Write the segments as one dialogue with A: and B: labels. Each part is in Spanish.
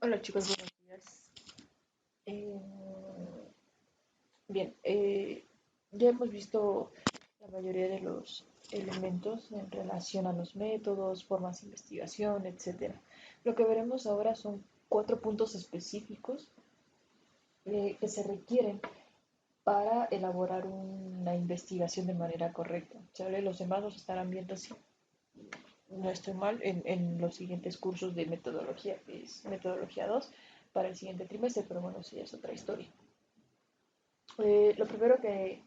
A: Hola chicos, buenos días. Eh, Bien, ya hemos visto la mayoría de los elementos en relación a los métodos, formas de investigación, etcétera. Lo que veremos ahora son 4 puntos específicos que se requieren para elaborar una investigación de manera correcta. ¿Sale? Los demás los estarán viendo si no estoy mal en los siguientes cursos de metodología, que es metodología 2 para el siguiente trimestre, pero bueno, eso ya es otra historia. Lo primero que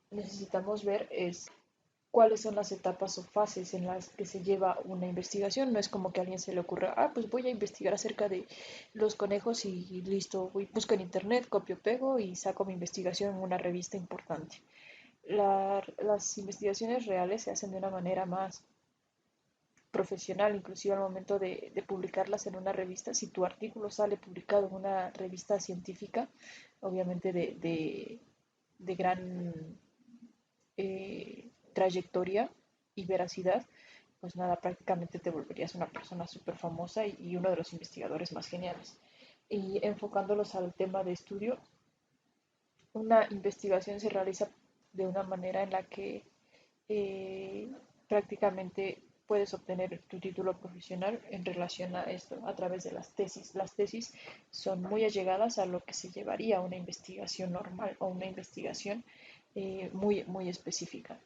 A: necesitamos ver es cuáles son las etapas o fases en las que se lleva una investigación. No es como que a alguien se le ocurra, pues voy a investigar acerca de los conejos y listo, busco en internet, copio, pego y saco mi investigación en una revista importante. Las investigaciones reales se hacen de una manera más profesional, inclusive al momento de publicarlas en una revista. Si tu artículo sale publicado en una revista científica, obviamente de gran trayectoria y veracidad, pues nada, prácticamente te volverías una persona súper famosa y uno de los investigadores más geniales. Y enfocándolos al tema de estudio, una investigación se realiza de una manera en la que eh, prácticamente puedes obtener tu título profesional en relación a esto a través de las tesis. Las tesis son muy allegadas a lo que se llevaría a una investigación normal o una investigación muy específica.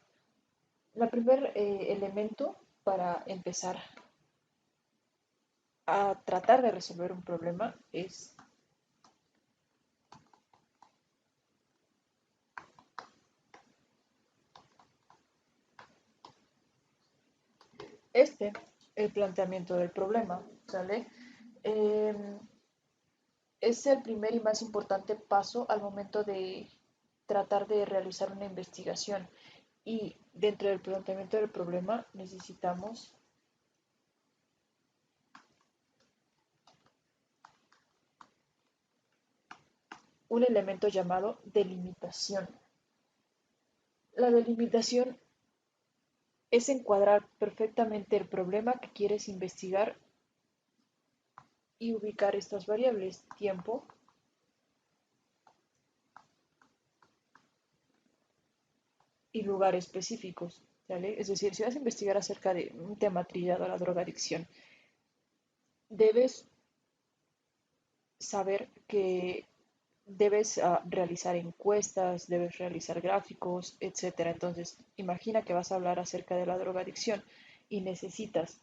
A: El primer elemento para empezar a tratar de resolver un problema es este, el planteamiento del problema, ¿sale? Eh, es el primer y más importante paso al momento de tratar de realizar una investigación. Y dentro del planteamiento del problema necesitamos un elemento llamado delimitación. La delimitación es encuadrar perfectamente el problema que quieres investigar y ubicar estas variables, tiempo y lugar específicos. ¿Vale? Es decir, si vas a investigar acerca de un tema trillado a la drogadicción, debes saber que debes realizar encuestas, debes realizar gráficos, etcétera. Entonces, imagina que vas a hablar acerca de la drogadicción y necesitas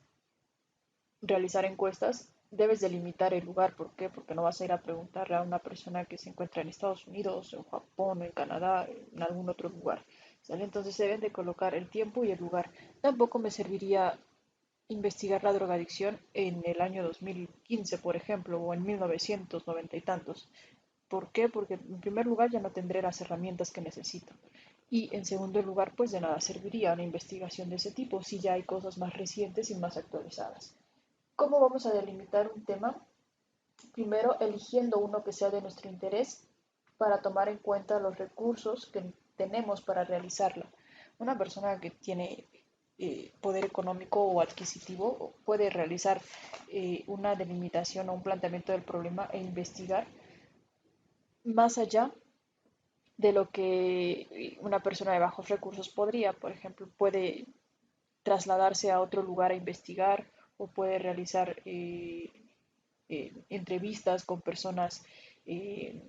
A: realizar encuestas, debes delimitar el lugar. ¿Por qué? Porque no vas a ir a preguntarle a una persona que se encuentra en Estados Unidos, en Japón, en Canadá, en algún otro lugar. ¿Sale? Entonces deben de colocar el tiempo y el lugar. Tampoco me serviría investigar la drogadicción en el año 2015, por ejemplo, o en 1990 y tantos. ¿Por qué? Porque en primer lugar ya no tendré las herramientas que necesito. Y en segundo lugar, pues de nada serviría una investigación de ese tipo si ya hay cosas más recientes y más actualizadas. ¿Cómo vamos a delimitar un tema? Primero, eligiendo uno que sea de nuestro interés para tomar en cuenta los recursos que tenemos para realizarla. Una persona que tiene poder económico o adquisitivo puede realizar una delimitación o un planteamiento del problema e investigar más allá de lo que una persona de bajos recursos podría. Por ejemplo, puede trasladarse a otro lugar a investigar o puede realizar entrevistas con personas eh,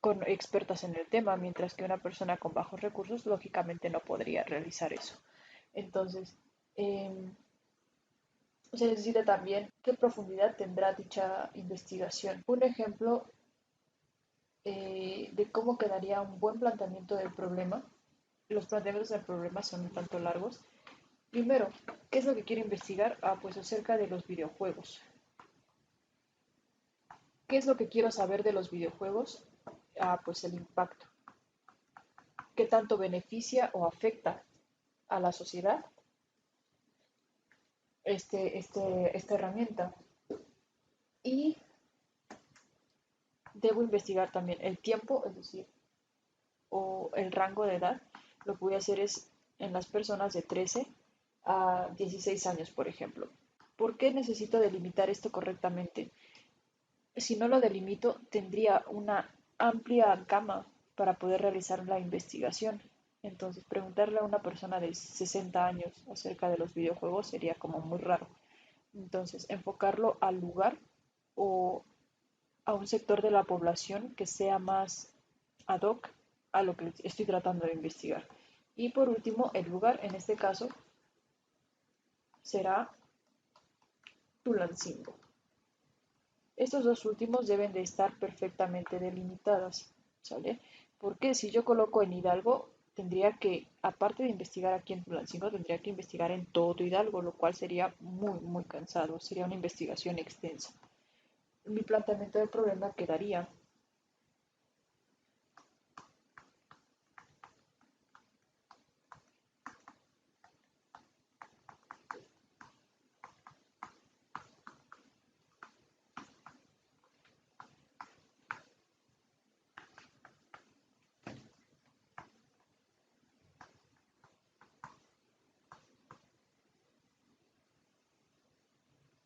A: con expertas en el tema, mientras que una persona con bajos recursos lógicamente no podría realizar eso. Entonces, se necesita también qué profundidad tendrá dicha investigación. Un ejemplo de cómo quedaría un buen planteamiento del problema. Los planteamientos del problema son un tanto largos. Primero, ¿qué es lo que quiero investigar? Pues acerca de los videojuegos. ¿Qué es lo que quiero saber de los videojuegos? Pues el impacto. ¿Qué tanto beneficia o afecta a la sociedad esta herramienta? Y debo investigar también el tiempo, es decir, o el rango de edad. Lo que voy a hacer es en las personas de 13 a 16 años, por ejemplo. ¿Por qué necesito delimitar esto correctamente? Si no lo delimito, tendría una amplia gama para poder realizar la investigación. Entonces, preguntarle a una persona de 60 años acerca de los videojuegos sería como muy raro. Entonces, enfocarlo al lugar o a un sector de la población que sea más ad hoc a lo que estoy tratando de investigar. Y por último, el lugar, en este caso, será Tulancingo. Estos dos últimos deben de estar perfectamente delimitadas, ¿sale? Porque si yo coloco en Hidalgo, tendría que, aparte de investigar aquí en Tulancingo, tendría que investigar en todo Hidalgo, lo cual sería muy, muy cansado, sería una investigación extensa. Mi planteamiento del problema quedaría: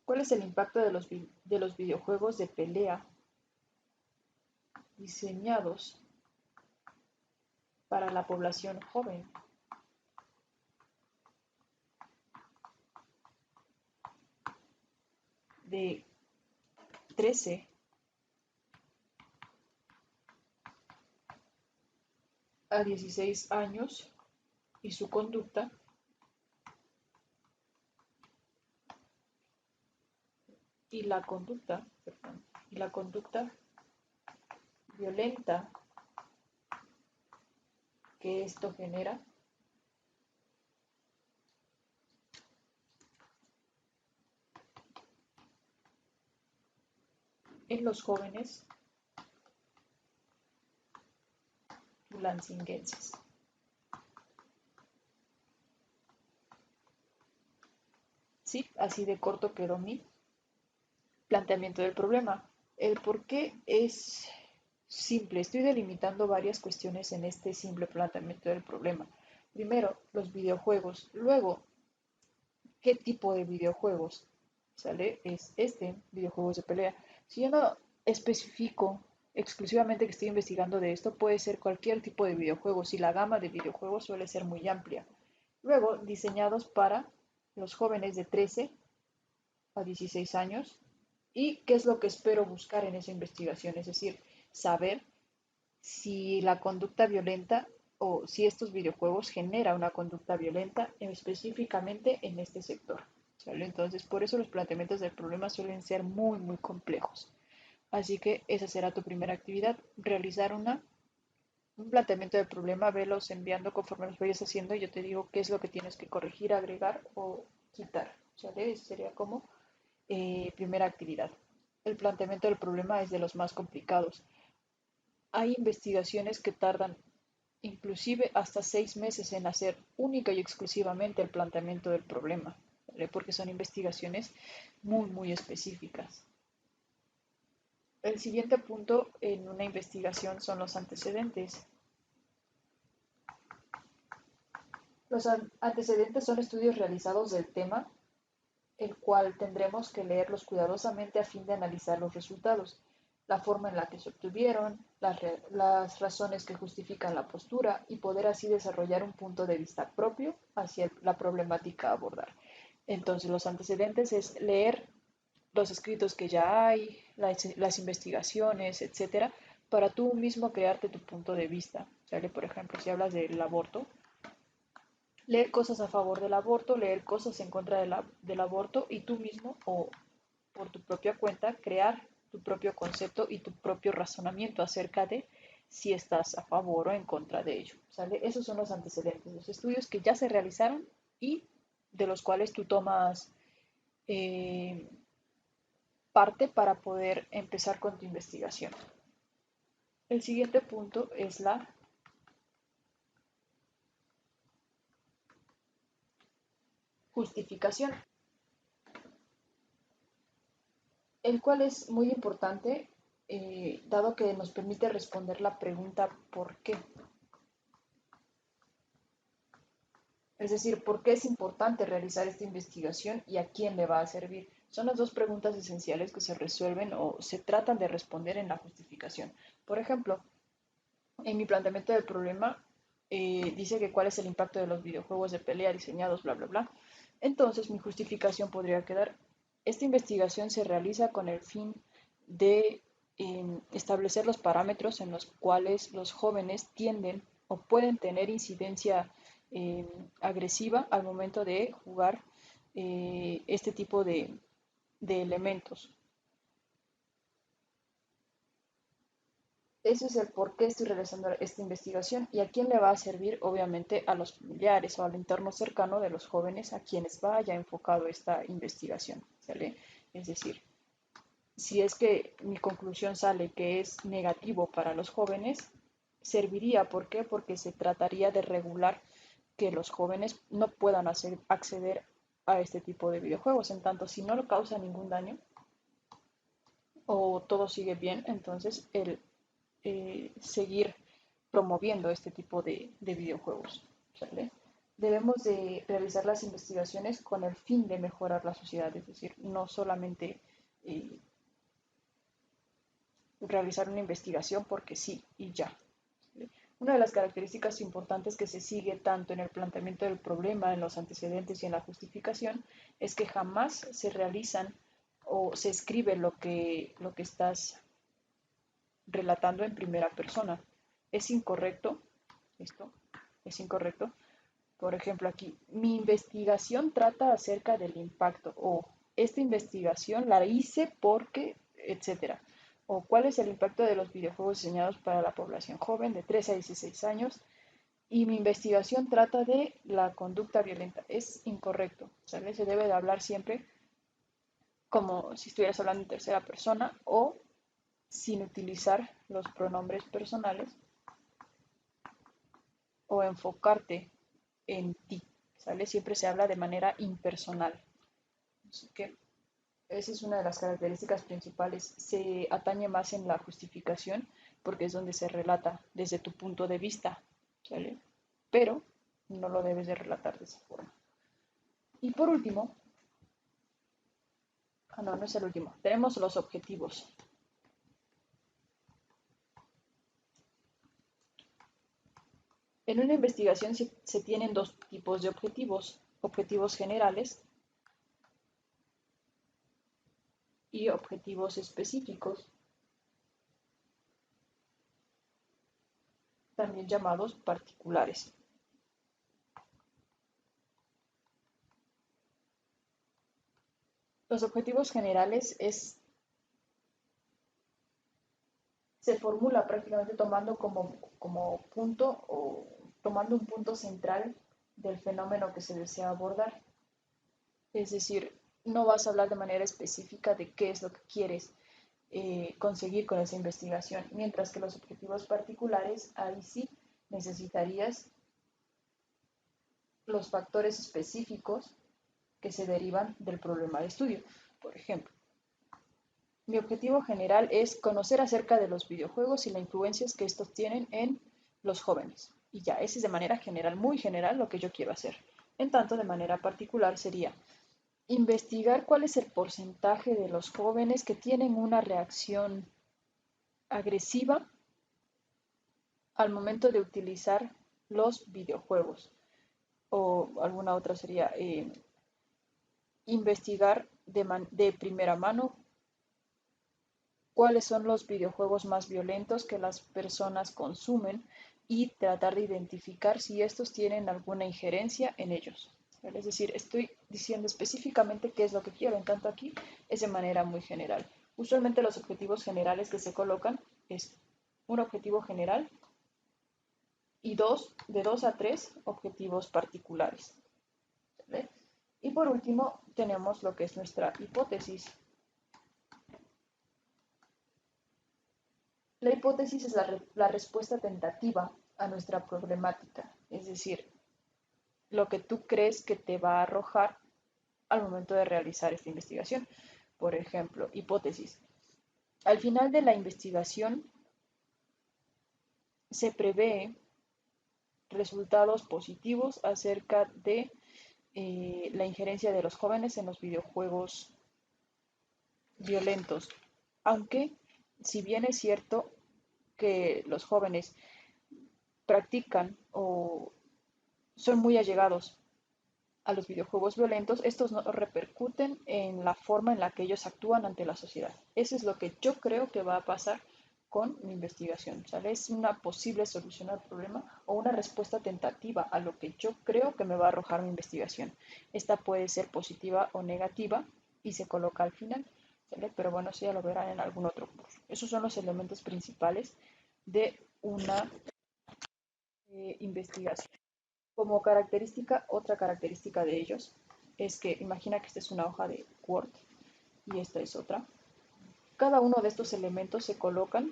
A: ¿cuál es el impacto de los videojuegos de pelea diseñados para la población joven de 13 a 16 años y su conducta, y la conducta, perdón, y la conducta violenta que esto genera en los jóvenes tulancinguenses? Sí, así de corto quedó mi planteamiento del problema. El por qué es simple. Estoy delimitando varias cuestiones en este simple planteamiento del problema. Primero, los videojuegos. Luego, ¿qué tipo de videojuegos? ¿Sale? Es videojuegos de pelea. Si yo no especifico exclusivamente que estoy investigando de esto, puede ser cualquier tipo de videojuegos y la gama de videojuegos suele ser muy amplia. Luego, diseñados para los jóvenes de 13 a 16 años. ¿Y qué es lo que espero buscar en esa investigación? Es decir, saber si la conducta violenta o si estos videojuegos genera una conducta violenta específicamente en este sector. ¿Sale? Entonces, por eso los planteamientos del problema suelen ser muy, muy complejos. Así que esa será tu primera actividad, realizar un planteamiento del problema, velos enviando conforme los vayas haciendo y yo te digo qué es lo que tienes que corregir, agregar o quitar. ¿Sale? Esa sería como primera actividad. El planteamiento del problema es de los más complicados. Hay investigaciones que tardan inclusive hasta 6 meses en hacer única y exclusivamente el planteamiento del problema, ¿vale? Porque son investigaciones muy, muy específicas. El siguiente punto en una investigación son los antecedentes. Los antecedentes son estudios realizados del tema, el cual tendremos que leerlos cuidadosamente a fin de analizar los resultados, la forma en la que se obtuvieron, las razones que justifican la postura y poder así desarrollar un punto de vista propio hacia la problemática a abordar. Entonces, los antecedentes es leer los escritos que ya hay, las investigaciones, etcétera, para tú mismo crearte tu punto de vista. ¿Sale? Por ejemplo, si hablas del aborto, leer cosas a favor del aborto, leer cosas en contra del aborto y tú mismo o por tu propia cuenta crear tu propio concepto y tu propio razonamiento acerca de si estás a favor o en contra de ello. ¿Sale? Esos son los antecedentes, los estudios que ya se realizaron y de los cuales tú tomas eh, parte para poder empezar con tu investigación. El siguiente punto es la justificación, el cual es muy importante dado que nos permite responder la pregunta ¿por qué? Es decir, ¿por qué es importante realizar esta investigación y a quién le va a servir? Son las dos preguntas esenciales que se resuelven o se tratan de responder en la justificación. Por ejemplo, en mi planteamiento del problema dice que cuál es el impacto de los videojuegos de pelea diseñados, bla, bla, bla. Entonces mi justificación podría quedar, esta investigación se realiza con el fin de establecer los parámetros en los cuales los jóvenes tienden o pueden tener incidencia eh, agresiva al momento de jugar este tipo de elementos. Ese es el por qué estoy realizando esta investigación y a quién le va a servir, obviamente, a los familiares o al entorno cercano de los jóvenes a quienes vaya enfocado esta investigación, ¿sale? Es decir, si es que mi conclusión sale que es negativo para los jóvenes, serviría, ¿por qué? Porque se trataría de regular que los jóvenes no puedan acceder a este tipo de videojuegos. En tanto, si no lo causa ningún daño o todo sigue bien, entonces el seguir promoviendo este tipo de videojuegos. ¿Sale? Debemos de realizar las investigaciones con el fin de mejorar la sociedad, es decir, no solamente eh, realizar una investigación porque sí y ya. ¿Sale? Una de las características importantes que se sigue tanto en el planteamiento del problema, en los antecedentes y en la justificación es que jamás se realizan o se escribe lo que estás relatando en primera persona. Es incorrecto, esto es incorrecto. Por ejemplo, aquí, mi investigación trata acerca del impacto o esta investigación la hice porque, etcétera. O cuál es el impacto de los videojuegos diseñados para la población joven de 3 a 16 años y mi investigación trata de la conducta violenta. Es incorrecto, ¿sabes? Se debe de hablar siempre como si estuvieras hablando en tercera persona o sin utilizar los pronombres personales o enfocarte en ti, ¿sale? Siempre se habla de manera impersonal. Así que esa es una de las características principales. Se atañe más en la justificación porque es donde se relata desde tu punto de vista, ¿sale? Pero no lo debes de relatar de esa forma. Y por último, no, no es el último, tenemos los objetivos. En una investigación se tienen dos tipos de objetivos, objetivos generales y objetivos específicos, también llamados particulares. Los objetivos generales se formula prácticamente tomando como punto o tomando un punto central del fenómeno que se desea abordar. Es decir, no vas a hablar de manera específica de qué es lo que quieres conseguir con esa investigación, mientras que los objetivos particulares, ahí sí necesitarías los factores específicos que se derivan del problema de estudio. Por ejemplo, mi objetivo general es conocer acerca de los videojuegos y las influencias que estos tienen en los jóvenes. Y ya, ese es de manera general, muy general, lo que yo quiero hacer. En tanto, de manera particular sería investigar cuál es el porcentaje de los jóvenes que tienen una reacción agresiva al momento de utilizar los videojuegos. O alguna otra sería investigar de primera mano cuáles son los videojuegos más violentos que las personas consumen y tratar de identificar si estos tienen alguna injerencia en ellos. ¿Vale? Es decir, estoy diciendo específicamente qué es lo que quiero, en tanto aquí es de manera muy general. Usualmente los objetivos generales que se colocan es un objetivo general y de dos a tres objetivos particulares. ¿Vale? Y por último tenemos lo que es nuestra hipótesis. La hipótesis es la respuesta tentativa a nuestra problemática, es decir, lo que tú crees que te va a arrojar al momento de realizar esta investigación. Por ejemplo, hipótesis. Al final de la investigación se prevé resultados positivos acerca de la injerencia de los jóvenes en los videojuegos violentos. Aunque, si bien es cierto que los jóvenes practican o son muy allegados a los videojuegos violentos, estos no repercuten en la forma en la que ellos actúan ante la sociedad. Eso es lo que yo creo que va a pasar con mi investigación, ¿sale? Es una posible solución al problema o una respuesta tentativa a lo que yo creo que me va a arrojar mi investigación. Esta puede ser positiva o negativa y se coloca al final, ¿sale? Pero bueno, eso ya lo verán en algún otro curso. Esos son los elementos principales de una investigación. Como característica, otra característica de ellos es que imagina que esta es una hoja de Word y esta es otra. Cada uno de estos elementos se colocan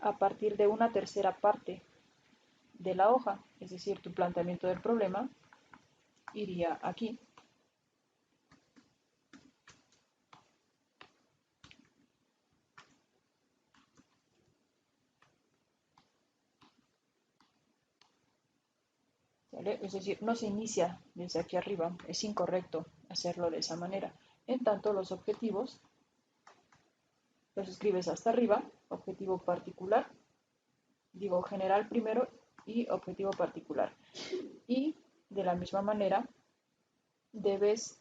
A: a partir de una tercera parte de la hoja, es decir, tu planteamiento del problema iría aquí. ¿Vale? Es decir, no se inicia desde aquí arriba, es incorrecto hacerlo de esa manera. En tanto, los objetivos los escribes hasta arriba, objetivo particular, digo general primero y objetivo particular. Y de la misma manera debes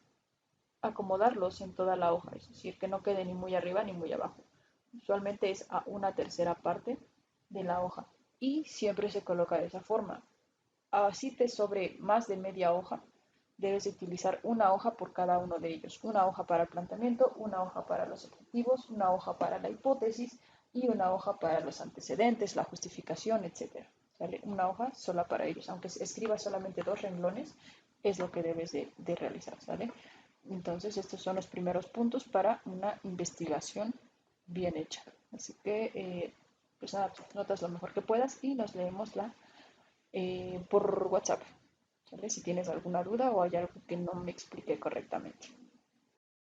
A: acomodarlos en toda la hoja, es decir, que no quede ni muy arriba ni muy abajo. Usualmente es a una tercera parte de la hoja y siempre se coloca de esa forma. Así te sobre más de media hoja, debes utilizar una hoja por cada uno de ellos. Una hoja para el planteamiento, una hoja para los objetivos, una hoja para la hipótesis y una hoja para los antecedentes, la justificación, etc. ¿Vale? Una hoja sola para ellos. Aunque escribas solamente 2 renglones, es lo que debes de realizar. ¿Vale? Entonces, estos son los primeros puntos para una investigación bien hecha. Así que, pues nada, notas lo mejor que puedas y nos leemos por WhatsApp, ¿vale? Si tienes alguna duda o hay algo que no me expliqué correctamente.